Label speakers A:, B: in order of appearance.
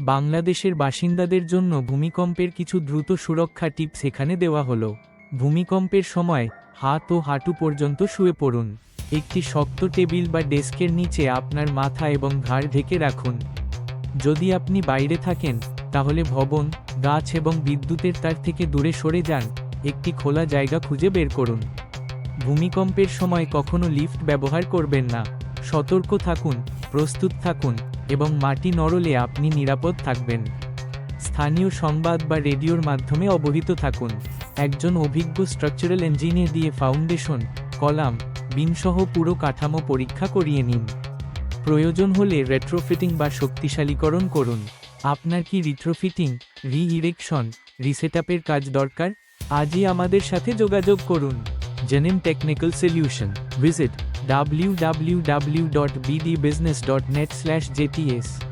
A: বাংলাদেশের বাসিন্দাদের জন্য ভূমিকম্পের কিছু দ্রুত সুরক্ষা টিপস এখানে দেওয়া হলো। ভূমিকম্পের সময় হাত ও হাঁটু পর্যন্ত শুয়ে পড়ুন। একটি শক্ত টেবিল বা ডেস্কের নিচে আপনার মাথা এবং ঘাড় ঢেকে রাখুন। যদি আপনি বাইরে থাকেন, তাহলে ভবন, গাছ এবং বিদ্যুতের তার থেকে দূরে সরে যান। একটি খোলা জায়গা খুঁজে বের করুন। ভূমিকম্পের সময় কখনো লিফট ব্যবহার করবেন না। সতর্ক থাকুন, প্রস্তুত থাকুন, এবং মাটি নড়লে আপনি নিরাপদ থাকবেন। স্থানীয় সংবাদ বা রেডিওর মাধ্যমে অবহিত থাকুন। একজন অভিজ্ঞ স্ট্রাকচারাল ইঞ্জিনিয়ার দিয়ে ফাউন্ডেশন, কলাম, বিমসহ পুরো কাঠামো পরীক্ষা করিয়ে নিন। প্রয়োজন হলে রেট্রোফিটিং বা শক্তিশালীকরণ করুন। আপনার কি রিট্রোফিটিং, রি-ইরেকশন, রিসেটআপের কাজ দরকার? আজই আমাদের সাথে যোগাযোগ করুন। জেনেম টেকনিক্যাল সলিউশন। Visit www.bdbusiness.net/jts